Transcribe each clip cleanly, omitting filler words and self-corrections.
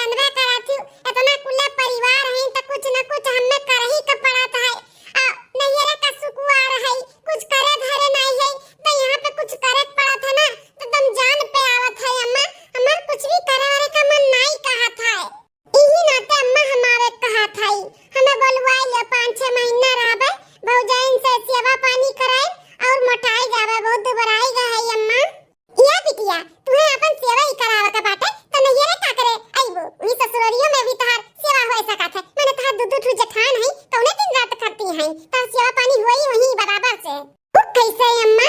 बंदवा कराथी इतना कुल्ला परिवार है त कुछ न कुछ हमें कर ही के पड़त है। नैहरा का सुकुआर है कुछ करे धरे नहीं है तो यहाँ पे कुछ करे पड़त है ना तो तुम जान पे आवत है अम्मा। हमार कुछ भी करे वाले का मन नहीं कहा था इही नाते अम्मा हमारे कहा था हमें बोलवाई ले 5-6 महीना रहबे भौजाइन से सेवा पानी कराए और मोटाई जावे बहुत बड़ाई गा है अम्मा। या बिटिया तुम्हें अपन सेवा ही करावे का बाटे तो नैहरा का करे आइबो उही ससुररियो में भी तहार सेवा होए सकत है। मैंने तहार दूध ठू जठान है कौने दिन रात करती है तो सेवा पानी होई वही बराबर से। वो कैसे अम्मा?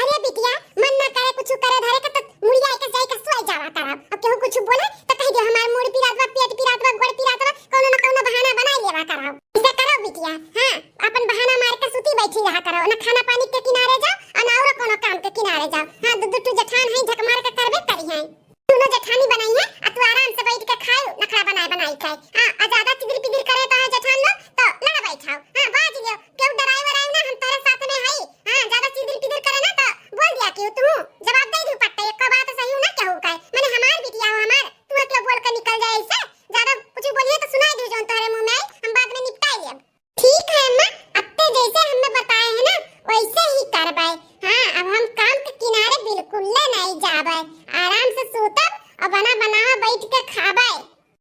अरे बिटिया मन ना करे कुछ करे धरे का तो मुड़िया के जाई के सोई जावा करब। अब केहू कुछ बोले तो कह दे हमार मुड़ पिरात बा पेट पिरात बा गोड़ पिरात बा कोनो न कोनो बहाना बनाई लेवा करब। ऐसा करो बिटिया हां अपन बहाना मार के सुती बैठी रहा करो ना खाना पानी के किनारे जाओ और और कोनो काम के किनारे जाओ। हां दूध ठू जठान है झक मार के करबे करी है तूने जठानी बनाई है आ तू आराम से बैठ के खाओ नखरा बनाई खाए। हां आ ज्यादा चिगिर पिगिर करे तो है जठान लो तो लड़ बैठाओ। हां बाज लियो केहू ड्राइवर आए ना हम तेरे साथ में हई। हां ज्यादा चिगिर पिगिर करे ना तो बोल दिया कि तू जवाब दे दू पट्टे एक बात सही ना कहू का मैंने हमार बिटिया हो हमार तू के बोल के निकल जाए ऐसे ज्यादा कुछ बोलिए तो सुनाई दे जोन तोरे मुंह में आई हम बाद में निपटाई लेब। ठीक है अम्मा अत्ते जैसे हमने बताए है ना वैसे ही करबे। हां अब हम काम के किनारे बिल्कुल नहीं जाबे आराम से सूतब और बना बनावा बैठ के खाबे।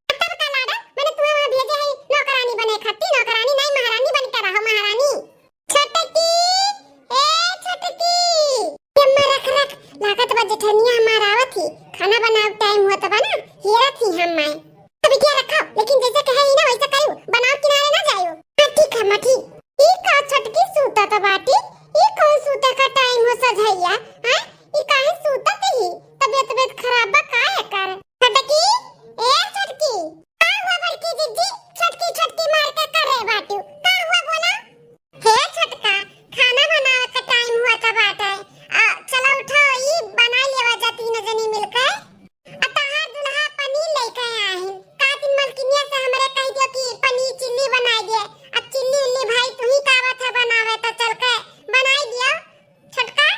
तब का लाडा मैंने तुम्हें वहां भेजे है नौकरानी बने खाती नौकरानी नहीं महारानी बन के रहो महारानी। छोटकी ए छोटकी अम्मा रख लागत बा जेठनिया हमार आवत थी खाना बनाव टाइम होत बा ना हेरा थी हम मैं तभी क्या रखो लेकिन जैसे कहे ही ना वैसा करू बनाव किनारे ना जायो। हां ठीक है मठी ई का छोटकी सूता तो बाटी ई कौन सूते का टाइम हो सजैया हां ई काहे सूतत ही तबीयत खराब बा काहे कर छोटकी ए छोटकी का हुआ बड़की दीदी छोटकी मार के करे बाटू का हुआ बोला हे छोटका खाना बनावे का टाइम हुआ था बाटे चलो उठो ई बना लेवा जा तीन जनी मिलकर अतहा दुल्हा पनीर लेके आहिन का दिन मलकिनिया से हमरे कह दियो कि पनीर चिल्ली बनाई दे। अब चिल्ली उल्ली भाई तू ही कावा था बनावे तो चल के बनाई दियो छोटका।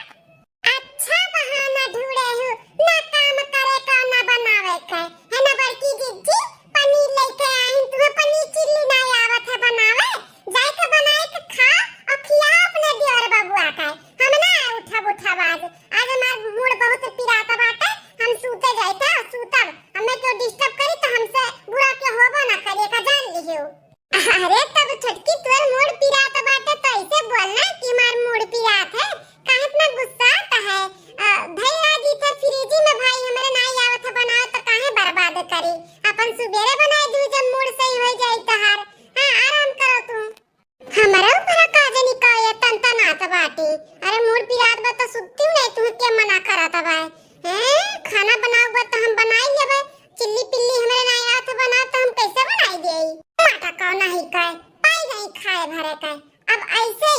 अच्छा बहाना ढूंढे हो ना काम करे का ना बनावे का है ना बड़की दीदी पनीर लेके आईं तुम्हें पनीर चिल्ली नहीं आवत है बनावे जाए के बनाए के खा और खिया अपने दियोर बबुआ का हम ना उठा आज हमार मूड बहुत पिराता बाटे हम सूते जाते सूतब हमें क्यों डिस्टर्ब करी तो हमसे बुरा के होबो ना करे का जान लियो। अरे तब छोटकी तोर मूड पिराता बाटे तो ऐसे बोलना कि मार मूड पिरात है काहे इतना गुस्सा आता है भैया जी थे फ्रिज में भाई हमरे नहीं आवत है बनाओ तो काहे बर्बाद करी अपन सुबेरे बनाए दू जब मूड सही हो जाए तो हां आराम करो तू हमरा ऊपर का जनी का ये तंतनात बाटी। अरे मूड पिरात बा तो सुत्ती नहीं तू के मना करत बा हैं खाना बनाओ बा तो हम बनाई लेबे चिल्ली पिल्ली हमरे नहीं आवत बना तो हम कैसे बनाई देई माटा का नहीं काय पाई नहीं खाए भरे का। अब ऐसे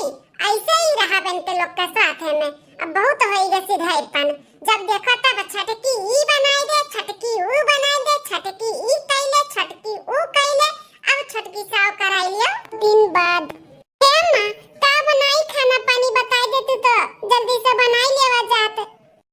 ही रहा बनते लोग के साथ है में अब बहुत होएगा सिधारपन जब देखो तब छटकी ई बनाई दे छटकी ऊ बनाई दे छटकी ई कैले छटकी ऊ कैले अब छटकी साव कराई लियो दिन बाद अम्मा का बनाई खाना पानी बताई दे तू तो जल्दी से बनाई लेवा जात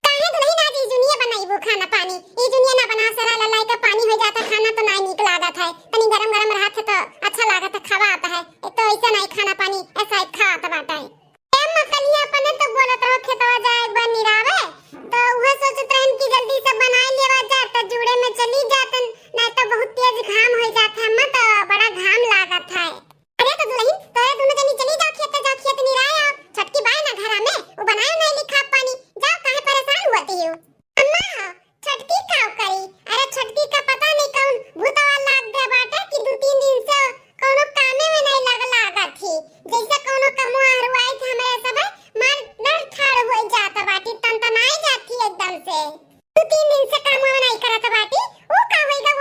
काहे तो नहीं ना जी जुनिया बनाई वो खाना पानी ई जुनिया ना बना सरा ललाई का पानी हो जाता खाना तो नहीं निक लागत है तनी गरम गरम रहत तो अच्छा लागत है खावा आता है तो ऐसा नहीं खाना पानी ऐसा ही खाता बाटा है। अम्मा कलिया अपने तो बोलत रहो खेतवा जाए बनी रावे तो वह सोचत रहन कि जल्दी से बनाई लेवा जात जुड़े में चली जातन नहीं तो बहुत तेज घाम हो जात है अम्मा तो बड़ा घाम लागत है। अरे तो दुल्हन तोरे दोनों जनी चली जाओ खेत निराया छटकी बाय ना घरा में वो बनायो नहीं लिखा पानी जाओ काहे परेशान होती हो अम्मा छटकी काव करी। अरे छटकी का पता नहीं कौन भूतवा लाग दे बाटे कि 2-3 दिन से कोनो कामे में नहीं लागत थी जैसे कोनो कमो हरवाई थे हमरे सब मार डर ठाड़ हो जाता बाटी तंतनाई जाती एकदम से 2-3 दिन से काम में नहीं करत बाटी वो का होएगा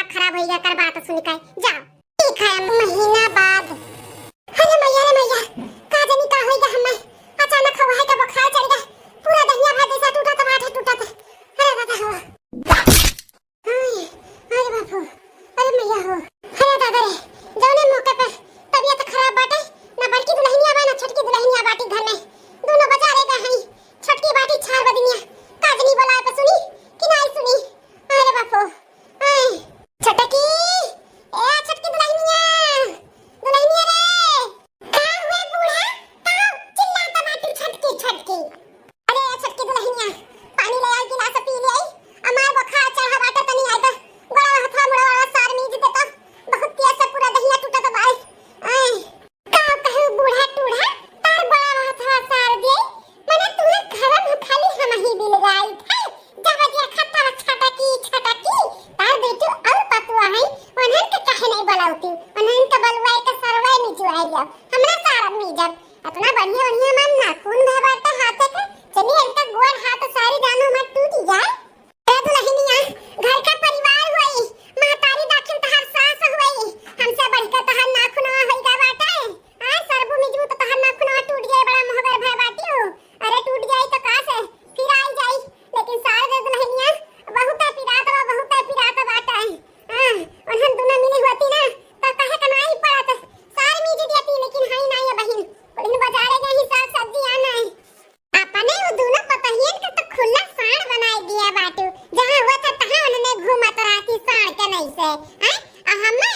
दिमाग खराब हो गया कर बात सुन के जाओ। ठीक है महीना बाद। अरे मैया का जानी का होइगा हमें अचानक हवा है का बुखार चढ़ गया पूरा दहिया भात जैसा टूटा था बात टूटा था। अरे दादा हो अरे बापू अरे मैया हो अरे दादा रे जौने मौके पे तबीयत खराब बाटे ना बड़की दुल्हनिया बा ना छोटकी दुल्हनिया बाटी घर में दोनों बजा रे गए हैं। छोटकी बाटी 4 बजनिया काजनी बोलाए पे सुनी कि नहीं सुनी। अरे बापू छोटकी ए छोटकी दुल्हनिया दुल्हनिया रे का हुए बूढ़ा का चिल्लाता बाटी छोटकी छोटकी। अरे छोटकी दुल्हनिया पानी ले आई गिलास पी ले आई अमार बुखार चढ़ा बाटे तनी आई तो बड़ा हथवा मुड़ा वाला सार मीज दे तो बहुत तेज से पूरा दहिया टूटा तो बाई का कहू बूढ़ा टूढ़ा तार बड़ा हथवा सार दे माने तूने घर में खाली हम ही बिल गई थे जब दिया खत्ता छटकी छटकी तार बेटू और पतुआ है उन्हन के कहे नहीं बोलाउती उन्हन के बलवाई के सरवाई नहीं जुआई गया हमरा सार में जब इतना बढ़िया बढ़िया मन ना खून बहबाता हाथे के चलिए इनका गोड़ हाथ सारी दानों मत टूट जाए। ए दुल्हनिया घर का परिवार हुई महतारी दाखिल तहर सास हुई हमसे बढ़कर तहर नाखूनवा होइगा बाटे आ सरबू मिजू तो तहर नाखूनवा टूट जाए बड़ा मोहगर भय बाटी हो। अरे टूट जाए तो का से फिर आई जाई लेकिन सार दे दुल्हनिया बहुत पिरात बाटे हां उन्हन दोनों मिली होती ना तो कहे कमाई पड़त सार मिज देती लेकिन हाई ना ये बहिन इन बाजारे गई साग सब्जी आना है अपने वो दोनों पतहियन के तो खुला साड़ बनाई दिया बाटू जहां हुआ था तहां उन्होंने घूमत रहती साड़ के नहीं से हैं हमें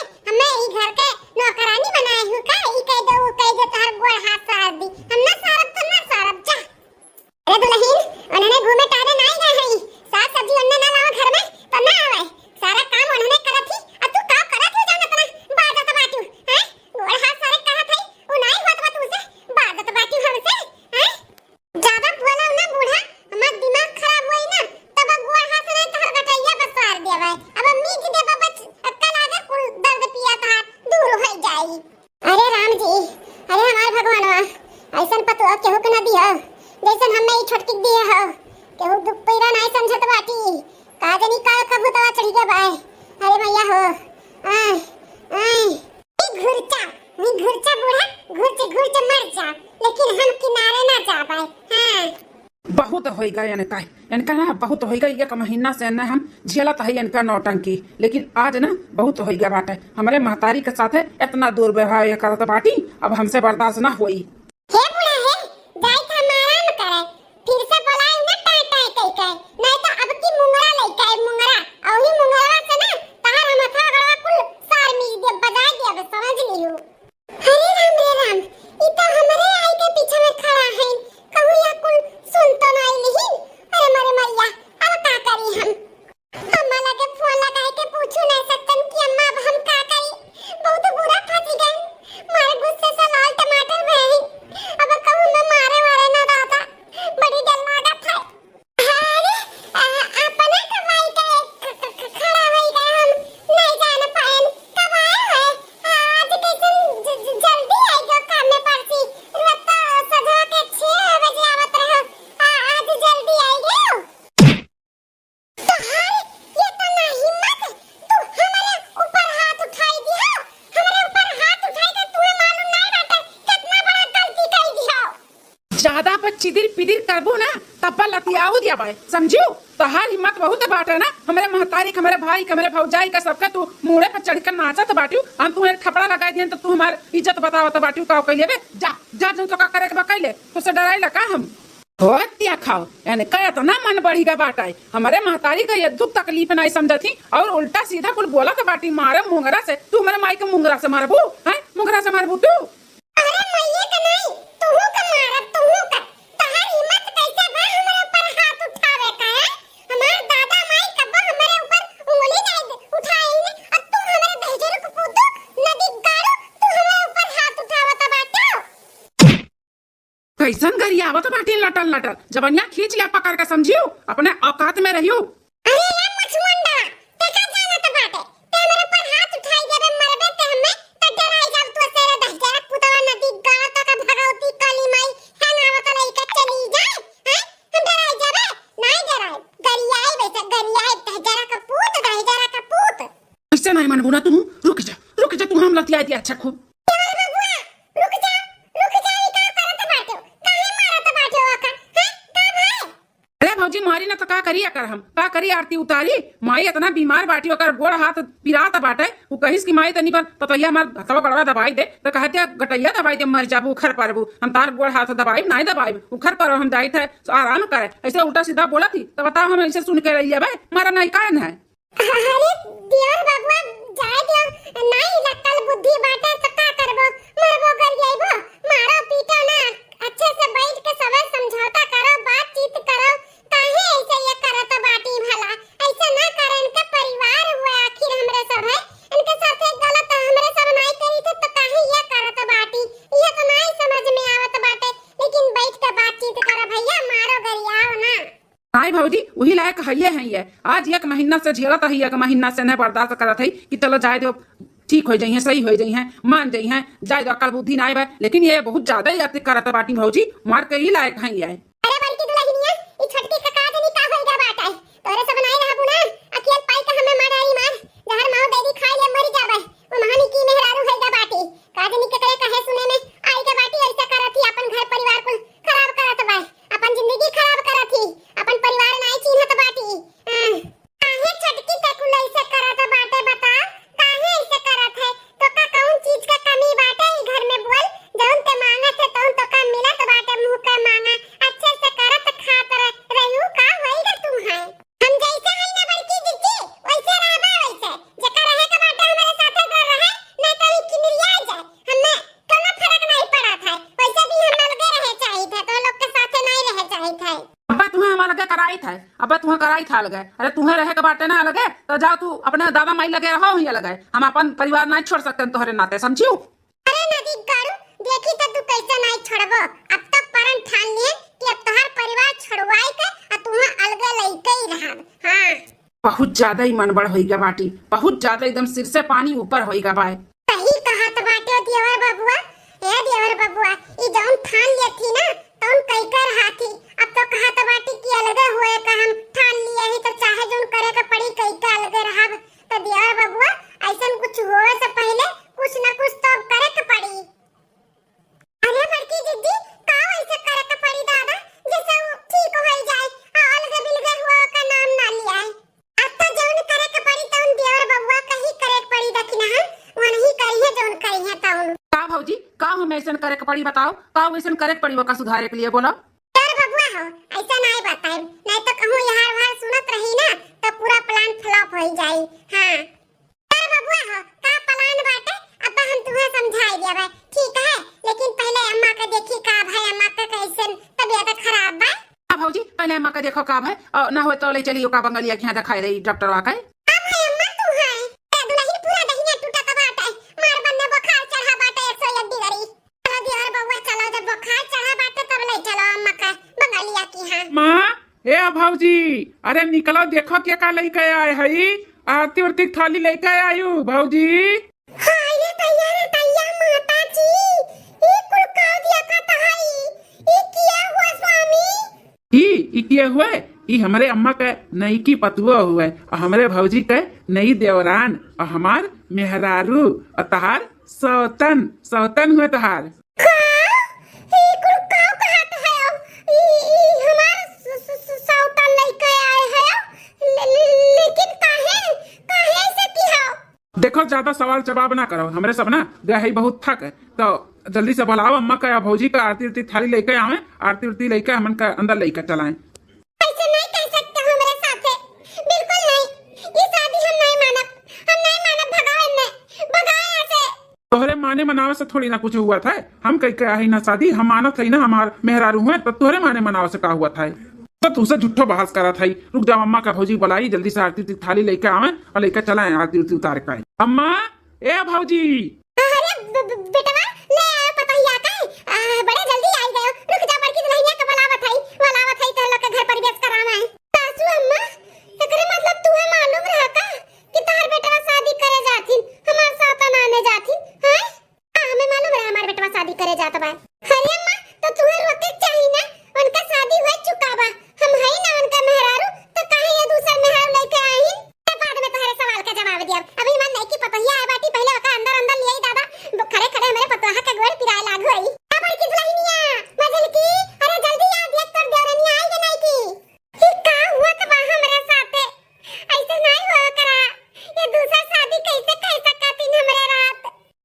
ई घर के नौकरानी बनाए हु का ई कह दे तार गोड़ हाथ साड़ दी हम ना सारब तो ना सारब जा। अरे दुल्हन उन्होंने घूमे टारे नहीं गए हैं साग सब्जी उन्होंने ना लाओ घर में तो ना आवे सारा काम उन्होंने करत थी अब तू का करत हो जाना तना बाजत बाटू हैं गोड़ हाथ सारे कहत है उ नहीं होत बा तू से बाजत बाटू हमसे हैं ज्यादा बोला ना बूढ़ा हमार दिमाग खराब होई ना तब गोड़ हाथ नहीं तहर गटैया पे सार देवे अब मीज दे बच अक्कल आगे कुल दर्द पिया था दूर हो जाई। अरे राम जी अरे हमार भगवानवा ऐसन पतो केहू के ना दिया जैसन हमें ई छोटकी दिए हो केहू दुख पीरा नहीं समझत बाटी का जनी का कबू तवा चढ़ी गए बाय। अरे मैया हो ई घुरचा बूढ़ा घुरचे मर जा लेकिन हम किनारे ना जा पाए। हां बहुत होइगा इनका ना बहुत होइगा एक महीना से ना हम झेलत है इनका नौटंकी लेकिन आज ना बहुत होइगा बाटे हमारे महतारी के साथ इतना दुर्व्यवहार करत बाटी अब हमसे बर्दाश्त ना होई। हे बूढ़ा है जाई त आराम करे फिर से बोलाई ना टाई टाई कह नहीं तो अब की मुंगरा लइका मुंगरा औही मुंगरा से ना तहार माथा गड़वा कुल सार मिज दे बजा दे अब समझ लियो। अरे राम ई तो हमरे आई के पीछे में खड़ा है कहू या कुल सुन तो नहीं नहीं। अरे मरे मैया अब का करी हम अम्मा लगे फोन लगा के पूछू नहीं सकतन कि अम्मा अब हम का करी बहुत बुरा फंस गए मारे गुस्से से लाल टमाटर भए अब कहू न मारे वारे ना दादा बड़ी डर लागत है। अरे अपना कमाई के खड़ा हो गए हम नहीं जान पाए कब आए है आज कैसे जल्दी आई गो काम में पड़ती रत सजा के 6 बजे आवत रहो आज जल्दी आई गयो तहार ये तो ना हिम्मत तू हमारे ऊपर हाथ उठाई दिया हमारे ऊपर हाथ उठाई के तुम्हें मालूम नहीं बाटे कितना बड़ा गलती कर दिया। ज्यादा पर चिदिर पिदिर करबो ना तब लतियाऊ दिया बाय समझियो तहार हिम्मत बहुत बाटे ना हमारे महतारी के हमारे भाई के हमारे भौजाई का सबका तू मुड़े पर चढ़ कर नाचत बाटियो हम तुम्हें थपड़ा लगा दिए तो तू हमार इज्जत बतावत बाटियो का कइले बे जा जा जो तो का करे के बकैले तो से डराई लगा हम होतिया खाओ यानी कया तो ना मन बढ़ी गा बाटाई हमारे महतारी का ये दुख तकलीफ नहीं समझती और उल्टा सीधा कुल बोला तो बाटी मारे मुंगरा से तू हमारे माई के मुंगरा से मारबू हैं मुंगरा से मारबू तू। अरे मैया का नहीं तू का मारत तू का तहार हिम्मत कैसे बा हमारे ऊपर हाथ उठावे का है हमार दादा माई कब हमारे ऊपर उंगली नहीं उठाई ने और तू हमारे भेजर को पूतो नदी गाड़ो तू हमारे ऊपर हाथ उठावत बाटो कैसन गरियावत बाटी लटल लटल जबनिया खींच लिया पकड़ के समझियो अपने औकात में रहियो। अरे या मछमुंडा ते का जानत बाटे ते हमारे ऊपर हाथ उठाई देबे मरबे ते हमें त डराई जाब तू तेरे दहजरा पुतवा नदी गाड़ा तक भगवती काली माई है नावत लइका चली जाए हैं हम डराई जाबे नहीं डराई गरियाई बेटा गरियाई दहजरा का पूत ऐसे नहीं मन बुना तुम रुक जा तुम हम लतिया दिया अच्छा खूब देवर बबुआ रुक जा ई का करत बाटो काहे मारत बाटो का हैं का भाई अरे भौजी मारी ना तो का करिया कर हम का करी आरती उतारी माई इतना बीमार बाटी ओकर गोड़ हाथ पिरात बाटे वो कहिस कि माई तनी पर पतैया मार हथवा गड़वा दवाई दे तो कहते गटैया दवाई दे मर जाबू उखर परबू हम तार गोड़ हाथ दवाई नहीं दवाई उखर पर हम जाई थे आराम करे ऐसे उल्टा सीधा बोला थी तो बताओ हम ऐसे सुन के रहिए भाई मारा नहीं कान है अरे देवर बबुआ जाय दियो नहीं लक्कल बुद्धि बाटे तो का करबो मरबो कर जाइबो मारो पीटो ना अच्छे से बैठ के सब समझौता करो बातचीत करो काहे ऐसे ये करत बाटी भला ऐसे ना करे इनके परिवार हुए आखिर हमरे सब है इनके साथ एक गलत हमरे सब नहीं करी थे तो काहे ये करत बाटी ये तो नहीं समझ में आवत बाटे लेकिन बैठ के बातचीत करो भैया मारो गरियाओ ना आई भौजी वही लायक है ये आज एक महीना से झेलत है एक महीना से नहीं बर्दाश्त करत है कि चलो जाए दो ठीक हो जाइए सही हो जाइए मान जाइए जाए दो अकल बुद्धि ना आए लेकिन ये बहुत ज्यादा ही अति करत बाटी भौजी मार के ही लायक है ये अरे बड़की दुल्हनिया ई छोटकी का काज नहीं का होइगा बाटा है तोरे सब नहीं रहबू ना अकेल पाई का हमें माराई मार जहर माओ देदी खाई ले मर जाबे वो महानी की मेहरारू होइगा बाटी काज नहीं के करे कहे सुने में आई के बाटी ऐसा करत ही अपन घर परिवार को खराब करत बा अपन जिंदगी खराब करत ही अपन परिवार नहीं चिन्हत बाटी काहे छोटकी ते कुल ऐसे करत बाटे बता काहे ऐसे करत है तो का कौन चीज का कमी बाटे ई घर में बोल जौन ते मांगत है तौन तो का मिलत बाटे मुंह के मांगा अच्छे से करत खात रहू का होइगा तुम है हम जैसे है ना बड़की दीदी वैसे रहबा वैसे जका रहे के बाटे हमारे साथे कर रहे नहीं तो ई किनिया जाए हमें कोनो फर्क नहीं पड़त है वैसे भी हम लगे रहे चाहिए थे तो लोग के साथे नहीं रहे चाहिए थे अब्बा तुम्हें हमारा लगे कराई था अब्बा तुम्हें कराई था लगे अरे तुम्हें रहे के बाटे ना लगे तो जाओ तू अपने दादा माई लगे रहो ही लगे हम अपन परिवार नहीं छोड़ सकते तोहरे नाते समझियो अरे नदी गाड़ू देखी तो तू कैसे नहीं छोड़बो अब तक परन ठान लिए कि अब तोहर परिवार छोड़वाई के आ तुम्हें अलग लइके ही रहब हां बहुत ज्यादा ही मनबड़ होइगा बाटी बहुत ज्यादा एकदम सिर से पानी ऊपर होइगा बाय सही कहा तो बाटे देवर बबुआ ए देवर बबुआ ई जौन ठान लिए थी ना तौन कई कर हाथी अब तो कहा तो बाटी की अलग होए का हम ठान लिए ही तो चाहे जौन करे का पड़ी कई का अलग रहब तो देवर बबुआ ऐसन कुछ होए से पहले कुछ ना कुछ तो करे के पड़ी अरे बड़की दीदी का ऐसे करे के पड़ी दादा जैसे वो ठीक हो जाए अलग बिलगे हुआ का नाम ना लिया है अब तो जौन करे के पड़ी तौन देवर बबुआ कहीं करे के पड़ी दखना है वो नहीं करी है जौन करी है तौन का भौजी का हम ऐसा करे के पड़ी बताओ का ऐसा करे के पड़ी वो का सुधारे के लिए बोलो यार बबुआ हो ऐसा नहीं बताए नहीं तो कहूं यहाँ वहाँ सुनत रही ना तो पूरा प्लान फ्लॉप हो जाए हाँ यार बबुआ हो का प्लान बाटे अब हम तुम्हें समझाई दिया भाई ठीक है लेकिन पहले अम्मा का देखी का भाई अम्मा का कैसे तबीयत खराब बा भौजी पहले अम्मा का देखो का है और ना हो तो ले चलियो का बंगलिया के यहाँ दिखाई रही डॉक्टर वा का भौजी अरे निकलो देखो क्या का लेके आए हई आरती उरती थाली लेके आयु भौजी हाय रे तैया माता जी ये कुल का दिया का तहाई ये किया हुआ स्वामी ई किए हुए ई हमारे अम्मा के नई की पतुआ हुए और हमारे भौजी के नई देवरान और हमार मेहरारू और तहार सौतन हुए तहार देखो ज्यादा सवाल जवाब ना करो हमरे सब ना गए बहुत थक है तो जल्दी से बुलाओ अम्मा का या भौजी का आरती उरती थाली लेके आवे आरती उरती लेके हमन का अंदर लेके चलाएं ऐसे नहीं कह सकते हो मेरे साथे बिल्कुल नहीं ये शादी हम नहीं मानब भगाए ऐसे तोहरे माने मनावे से थोड़ी ना कुछ हुआ था हम कह के आई ना शादी हम मानत है ना हमार मेहरारू हुए तो तोहरे माने मनावे से का हुआ था तो तुझसे झूठो बहस करा था रुक जाओ अम्मा का भौजी बुलाई जल्दी से आरती उरती थाली लेके आवे और लेके चलाएं आरती उरती उतार के अम्मा ए भौजी अरे बेटवा ले आया पतैया का बड़े जल्दी आ गए रुक जा बड़की दुल्हनिया का बुलावत है तो लोग के घर परिवेश कराना है सासू अम्मा एकरे मतलब तू है मालूम रहा का कि तार बेटवा शादी करे जाथिन हमार साथ आने जाथिन हैं हमें मालूम रहा हमार बेटवा शादी करे जात बा अरे अम्मा तो तुम्हें रोके चाहिए ना उनका शादी हो चुका बा हम है ना उनका मेहरारू तो काहे ये दूसरा मेहरारू लेके आई बाद में तुम्हारे सवाल का जवाब दिया अभी मन करे हमरे पतवाहा का गोड़ पिराए लागो आई आ बड़की दुल्हनिया मजल की अरे जल्दी आ देख तोर देवरानी आई के नहीं की का हुआ त बा हमरे साथे ऐसे नहीं हो करा ये दूसरा शादी कैसे कह सकतीन हमरे रात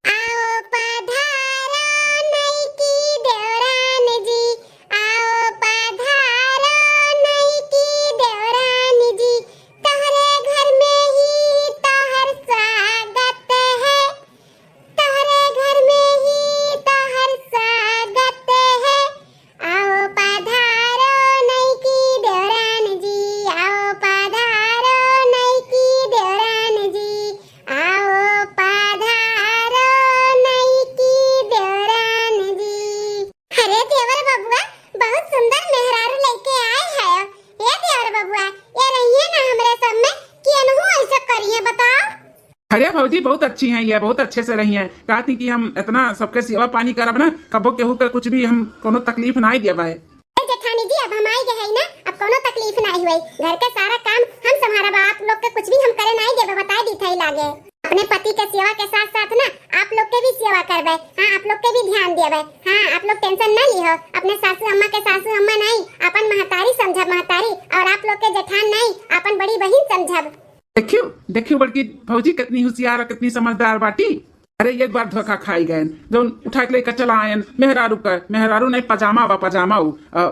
आओ पधारो नहीं की देवरानी जी आओ पधारो नहीं की देवरानी जी तोहरे घर में ही तोहर स्वागत है तोहरे घर में ही तोहर स्वागत है आओ पधारो नहीं की देवरानी जी आओ पधारो नहीं की देवरानी जी आओ पधारो नहीं की देवरानी जी अरे देवर बबुआ बहुत सुंदर मेहरारू लेके आए है ये देवर बबुआ ये रही है ना हमरे सब में कि अनहु ऐसा करिए बताओ अरे भौजी बहुत अच्छी हैं, ये बहुत अच्छे से रही हैं। कहा थी कि हम इतना सबके सेवा पानी करब ना, कबो केहू के कुछ भी हम कोनो तकलीफ ना ही देबा है। जेठानी जी अब हम आई गए है ना, अब कोनो तकलीफ नहीं हुई। घर के सारा काम हम संभारब, आप लोग के कुछ भी हम करे नहीं देबे, बता दी थई लागे। अपने पति के सेवा के साथ साथ ना आप लोग के भी सेवा करबे। हां आप लोग के भी ध्यान देबे। हां आप लोग टेंशन ना लिहो, अपने सासू अम्मा के सासू अम्मा नहीं, अपन महतारी समझब महतारी, और आप लोग के जेठान नहीं, अपन बड़ी बहन समझब। देखियो देखियो बड़की भौजी कितनी होशियार और कितनी समझदार बाटी। अरे एक बार धोखा खाई गए जो उठा के लेकर चला आयन मेहरारू नहीं पजामा बा पजामा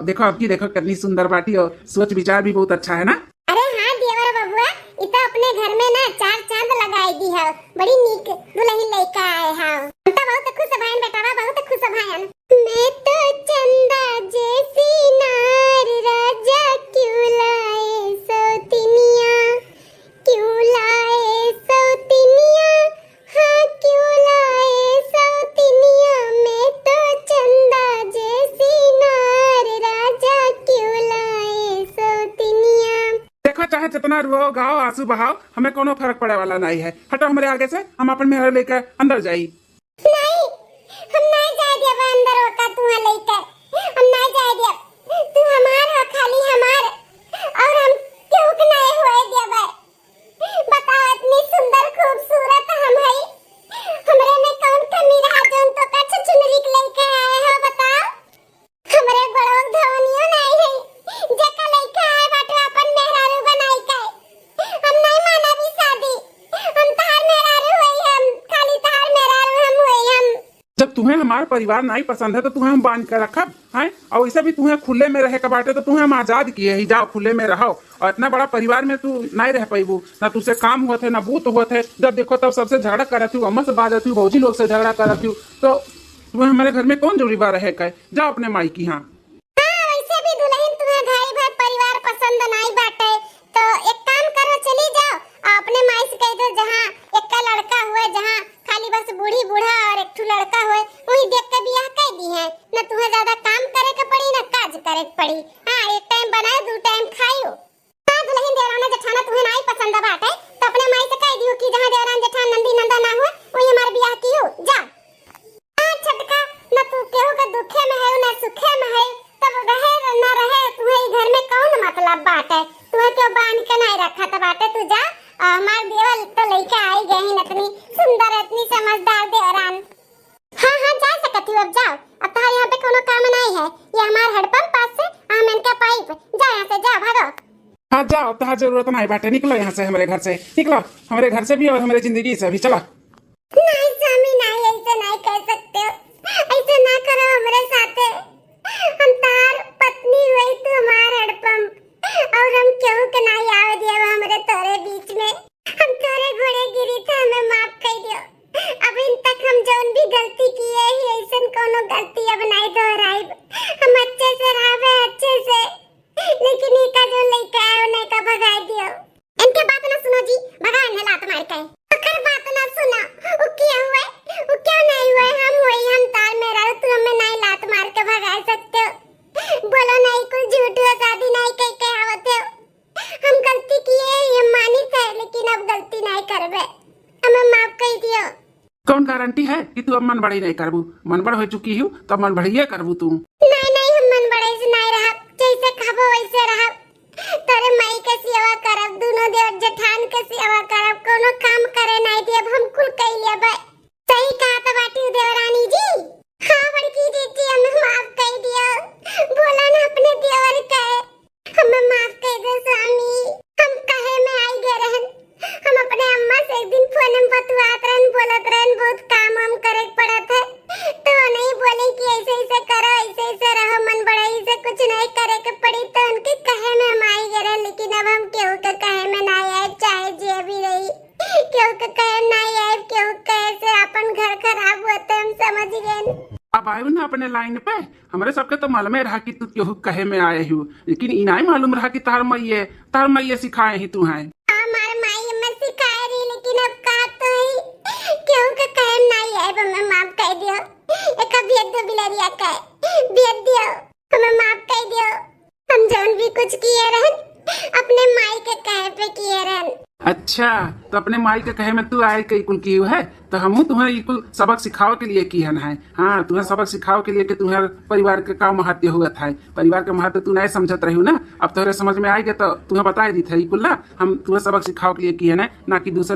देखो अब की देखो कितनी सुंदर बाटी और सोच विचार भी बहुत अच्छा है ना। अरे हाँ देवर बबुआ इतना अपने घर में ना 4 चांद लगाई दी है, बड़ी नीक दुल्हन लेकर आए हैं। हम तो बहुत खुश भैन बेटावा, बहुत खुश भैन। मैं तो चंदा जैसी नार राजा क्यों लाए सौतिनिया, क्यों लाए सौतिनिया, हाँ क्यों लाए सौतिनिया। मैं तो चंदा जैसी नार राजा क्यों लाए सौतिनिया। देखो चाहे जितना रुओ गाओ आंसू बहाओ, हमें कोनो फर्क पड़े वाला नहीं है। हटो हमारे आगे से, हम अपन मेहरा लेकर अंदर जाई। नहीं हम नहीं जाए देव अंदर होका तू लेकर, हम नहीं जाए देव, तू हमार हो खाली हमार, और हम क्यों के नहीं हुए देव। बताओ इतनी सुंदर खूबसूरत हम है, हमरे में कौन कमी रहा जोन तो कछ चुनरी के लेके आए हो बताओ। हमरे बड़ों धवनियो नहीं है जेका लेके आए बाटे अपन मेहरारू बनाई के। हम नहीं माना भी शादी, हम तार मेहरारू होई, हम खाली तार मेहरारू हम होई। हम जब तुम्हें हमारा परिवार नहीं पसंद है तो तुम्हें हम बांध कर रखब हैं, और वैसे भी तुम्हें खुले में रहे के बाटे तो तुम्हें हम आजाद किए ही, जाओ खुले में रहो। और इतना बड़ा परिवार में तू नहीं रह पाईबू, ना तुझसे काम हुआ थे ना बूत हुआ थे। जब देखो तब सबसे झगड़ा करत हूँ, अम्मा से बाजत हूँ, भौजी लोग से झगड़ा करत हूँ, तो तुम्हें हमारे घर में कौन जरूरी बा रहे का। जाओ अपने माई की। हाँ वैसे भी दुल्हन तुम्हें घर भर परिवार पसंद नहीं बाटे, तो एक काम करो चली जाओ और अपने माई से कह दो जहाँ एक का लड़का हुए, जहाँ खाली बस बूढ़ी बूढ़ा और एक लड़का हुए, वही देख के बियाह कर दी है। न तुम्हें ज्यादा काम करे के पड़ी न काज करे के पड़ी। हाँ एक टाइम बनाए 2 टाइम खाइयो। हाँ दुल्हन देवराना जेठाना तुम्हें नहीं पसंद बाटे तो अपने माई से कह दियो कि जहाँ देवरान जेठान नंदी नंदा ना हुए वही हमारे बियाह कियो जा। हाँ छटका न तू केहू के दुखे में है न सुखे में है, तब रहे न रहे तुम्हें घर में कौन मतलब बाटे। तुम्हें क्यों बांध के नहीं रखा था बाटे, तू जा। हमार देवल तो लेके आई गई है इतनी सुंदर इतनी समझदार देवरान। हाँ हाँ जा सकती हो, अब जाओ, अब तो यहाँ पे कोनो काम नहीं है। ये हमार हेडपंप पास से हम इनका पाइप, जा यहाँ से जा भागो। हाँ जाओ, तो जरूरत नहीं बाटे, निकलो यहाँ से, हमारे घर से निकलो, हमारे घर से भी और हमारे जिंदगी से भी। चलो नहीं स्वामी नहीं, ऐसे नहीं कर सकते हो, ऐसे ना करो हमारे साथे। हम तार पत्नी हुई, तू हमार हेडपंप, और हम क्यों के नहीं आवे दिया हमारे तोरे बीच में। हम तोरे घोड़े गिरी थे, हमें माफ कर दियो। अब इन तक हम जौन भी गलती किए ही ऐसन कोनो गलती अब नहीं दोहराई। हम अच्छे से रहे अच्छे से, लेकिन इनका जो लेके आए उन्हें का भगा दियो। इनके बात ना सुनो जी, भगा इन्हें लात मार के। अगर बात ना सुनो, वो क्या हुआ, वो क्यों नहीं हुआ, हम हुई, हम तार मेरा, तू हमें नहीं लात मार के भगा सकते हो। बोलो नहीं कुछ झूठ हो, शादी नहीं कह के आवत हो। हम गलती किए ये मानी थे, लेकिन अब गलती नहीं करबे, हमें माफ कर दियो। कौन गारंटी है कि तू अब मन बड़ी नहीं करबू? मन बड़ हो चुकी हूँ तो मन बढ़िया करबू तू। नहीं हम मन बड़े से नहीं रहा, जैसे खाबो वैसे रहा। तोरे माई के सेवा करब, दोनों देव जेठान के सेवा करब, कोनो काम करे नहीं दियब, हम कुल कह लेबै। सही कहा तो बाटी देवरानी, अब आयु ना अपने लाइन पे। हमारे सबके तो मालूम रहा कि तू केहू कहे में आए हूँ, लेकिन इनाई मालूम रहा कि तार मैये सिखाए ही तू है। हमारे माई अम्मा सिखाए रही, लेकिन अब का तो ही क्यों का कहम नहीं है। मैं माफ कर दियो, एक भेद दो बिलरिया का भेद दियो, हमें माफ कर दियो। हम जौन भी कुछ किए रहन अपने माई के कहे पे किए रहन। अच्छा, तो अपने माई के कहे में तू आए कई कुल की है, तो हमू तुम्हें ये कुल सबक सिखाओ के लिए किहन है। हाँ, तुम्हें सबक सिखाओ के लिए कि तुम्हारे परिवार के का महत्व हुआ था। परिवार के महत्व तू नहीं समझत रही ना, अब तोहरे समझ में आएगा तो तुम्हें बता दी थे कुल ना। हम तुम्हें सबक सिखाओ के लिए किहन है, ना कि दूसरे